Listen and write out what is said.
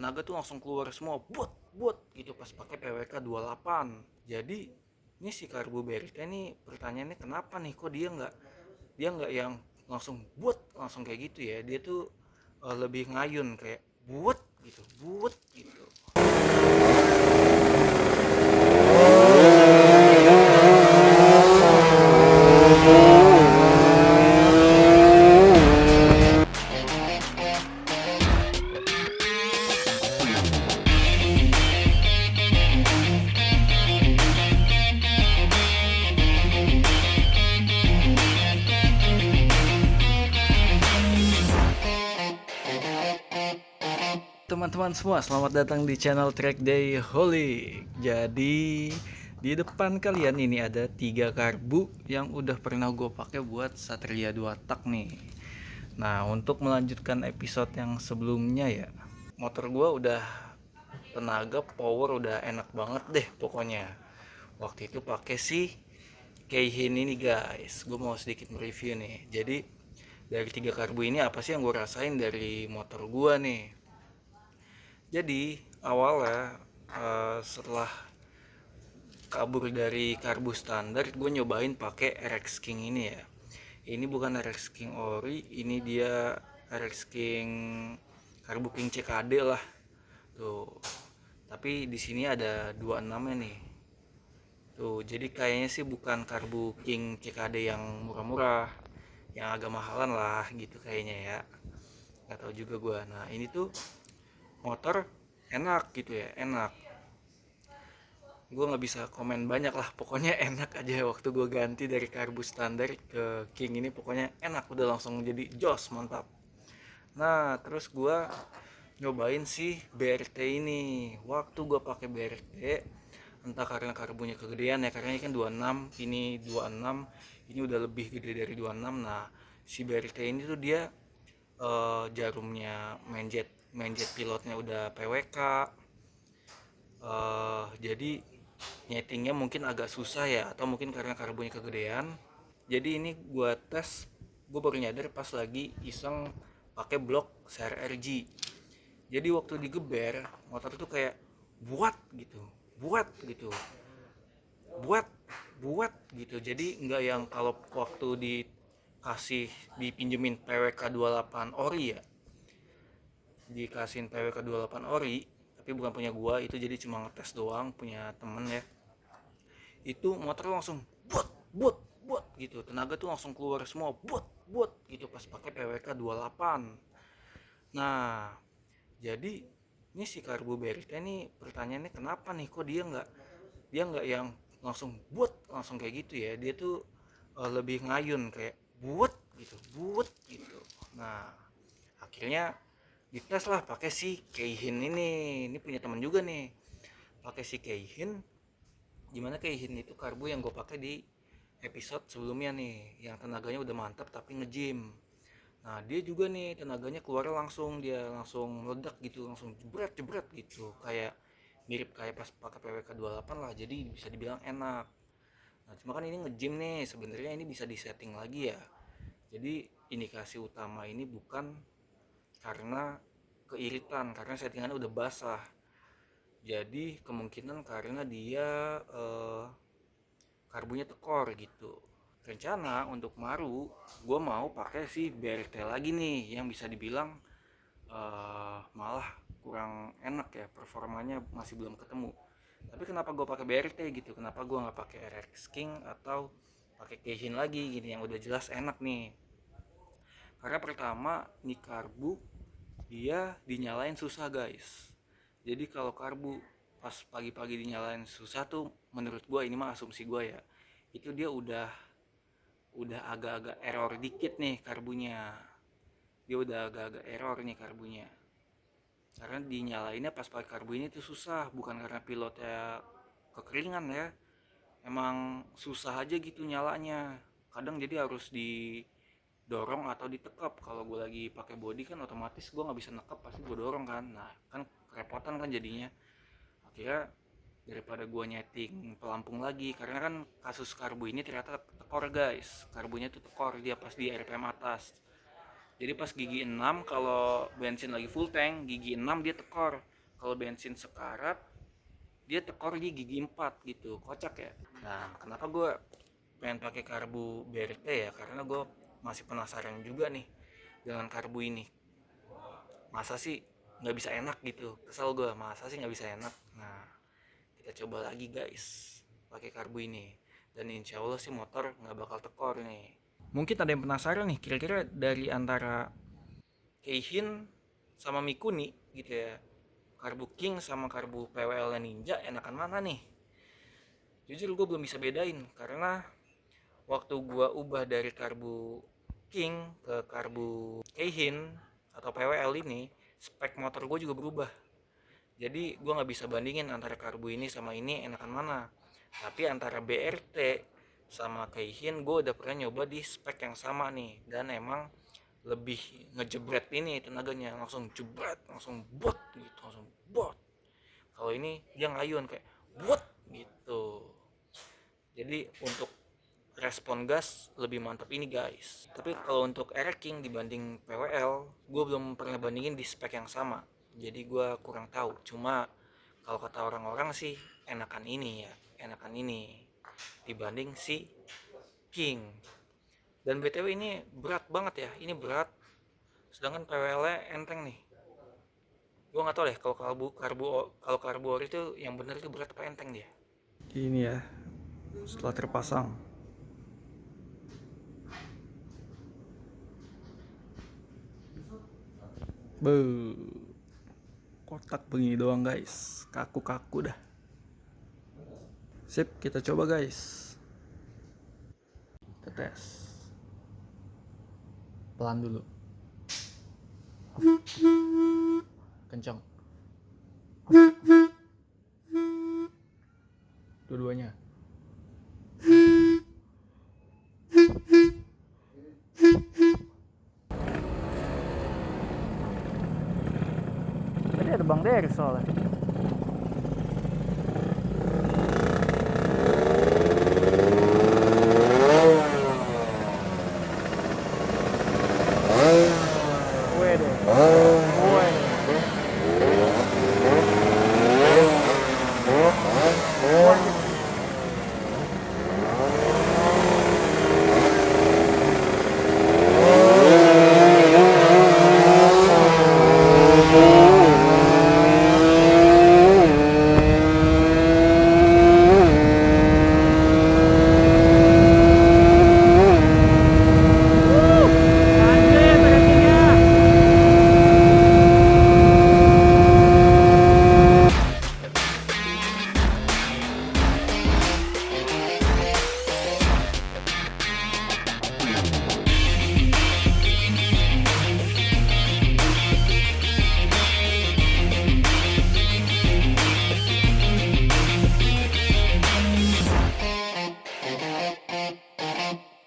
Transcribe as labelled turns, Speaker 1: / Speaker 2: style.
Speaker 1: tenaga tuh langsung keluar semua, buat buat gitu pas pakai PWK 28. Jadi ini si karbu BRT nih, pertanyaannya kenapa nih kok dia nggak yang langsung buat langsung kayak gitu ya, dia tuh lebih ngayun kayak buat gitu, buat gitu. Teman-teman semua, selamat datang di channel Track Day Holy. Jadi di depan kalian ini ada 3 karbu yang udah pernah gue pakai buat Satria 2 tak nih. Nah, untuk melanjutkan episode yang sebelumnya ya, motor gue udah tenaga power udah enak banget deh pokoknya. Waktu itu pakai si Keihin ini guys, gue mau sedikit mereview nih. Jadi dari 3 karbu ini apa sih yang gue rasain dari motor gue nih? Jadi awalnya setelah kabur dari karbu standar, gue nyobain pakai RX King ini ya. Ini bukan RX King ori, ini dia RX King karbu King CKD lah. Tuh. Tapi di sini ada 26-nya nih. Tuh, jadi kayaknya sih bukan karbu King CKD yang murah-murah, yang agak mahalan lah gitu kayaknya ya. Gak tahu juga gue. Nah, ini tuh motor enak gitu ya, enak. Gue nggak bisa komen banyak lah, pokoknya enak aja. Waktu gue ganti dari karbu standar ke King ini pokoknya enak, udah langsung jadi jos, mantap. Nah terus gue nyobain sih BRT ini. Waktu gue pakai BRT, entah karena karbunya kegedean ya, karena ini kan 26, ini 26, ini udah lebih gede dari 26. Nah si BRT ini tuh dia jarumnya main jet pilotnya udah PWK, jadi nyetingnya mungkin agak susah ya, atau mungkin karena karbunya kegedean. Jadi ini gua tes, gue baru nyadar pas lagi iseng pakai blok CRRG. Jadi waktu digeber motor tuh kayak buat gitu, buat gitu, buat buat gitu. Jadi nggak yang kalau waktu dipinjemin PWK 28 ori ya, dikasihin PWK 28 ori tapi bukan punya gua, itu jadi cuma ngetes doang, punya temen ya. Itu motor langsung buat buat gitu, tenaga tuh langsung keluar semua, buat gitu pas pakai PWK 28. Nah jadi ini si karbu BRT nih, pertanyaannya kenapa nih kok dia nggak yang langsung buat langsung kayak gitu ya, dia tuh lebih ngayun kayak buat gitu. Nah akhirnya dites lah pakai si Keihin ini punya teman juga nih, pakai si Keihin. Gimana Keihin itu karbu yang gue pakai di episode sebelumnya nih, yang tenaganya udah mantap tapi nge-gym. Nah dia juga nih tenaganya keluar langsung, dia langsung meledak gitu, langsung jebret jebret gitu, kayak mirip kayak pas pakai PWK 28 lah, jadi bisa dibilang enak. Nah cuma kan ini nge-gym nih, sebenarnya ini bisa disetting lagi ya. Jadi indikasi utama ini bukan karena keiritan, karena settingannya udah basah. Jadi kemungkinan karena dia karbunya tekor gitu. Rencana untuk Maru gue mau pakai si BRT lagi nih, yang bisa dibilang malah kurang enak ya, performanya masih belum ketemu. Tapi kenapa gue pakai BRT gitu, kenapa gue nggak pakai RX King atau pakai Keihin lagi gini yang udah jelas enak nih? Karena pertama nih karbu dia dinyalain susah guys. Jadi kalau karbu pas pagi-pagi dinyalain susah tuh, menurut gue, ini mah asumsi gue ya, itu dia udah agak-agak error dikit nih karbunya. Dia udah agak-agak error nih karbunya. Karena dinyalainnya pas pakai karbu ini tuh susah, bukan karena pilotnya kekeringan ya. Emang susah aja gitu nyalanya. Kadang jadi harus didorong atau ditekap. Kalau gue lagi pakai body kan otomatis gue nggak bisa nekap, pasti gue dorong kan. Nah kan kerepotan kan jadinya. Akhirnya daripada gue nyeting pelampung lagi, karena kan kasus karbu ini ternyata tekor guys, karbunya tuh tekor dia pas di RPM atas. Jadi pas gigi 6 kalau bensin lagi full tank, gigi 6 dia tekor. kalau bensin sekarat dia tekor di gigi 4 gitu, kocak ya. Nah, kenapa gue pengen pakai karbu BRT ya, karena gue masih penasaran juga nih dengan karbu ini. Masa sih nggak bisa enak gitu, kesel gue, masa sih nggak bisa enak. Nah, kita coba lagi guys pakai karbu ini, dan insya Allah sih motor nggak bakal tekor nih. Mungkin ada yang penasaran nih, kira-kira dari antara Keihin sama Mikuni gitu ya, karbu King sama karbu PWL Ninja enakan mana nih? Jujur gue belum bisa bedain, karena waktu gue ubah dari karbu King ke karbu Keihin atau PWL ini, spek motor gue juga berubah. Jadi gue nggak bisa bandingin antara karbu ini sama ini enakan mana. Tapi antara BRT sama Keihin gue udah pernah nyoba di spek yang sama nih, dan emang lebih ngejebret ini tenaganya, langsung jebret, langsung bot gitu, langsung bot. Kalau ini dia ngayun kayak bot gitu. Jadi untuk respon gas lebih mantap ini guys. Tapi kalau untuk Air King dibanding PWL, gue belum pernah bandingin di spek yang sama, jadi gue kurang tahu. Cuma kalau kata orang-orang sih enakan ini ya, enakan ini dibanding si King. Dan BTW ini berat banget ya, ini berat. Sedangkan PWL-nya enteng nih. Gue nggak tahu deh kalau karbu ori itu yang bener itu berat apa enteng dia. Ini ya, setelah terpasang. Kotak begini doang guys, kaku-kaku dah. Sip, kita coba guys. Kita tes. Pelan dulu. Kencang. Dua-duanya. Tadi ada Bang Dery soalnya.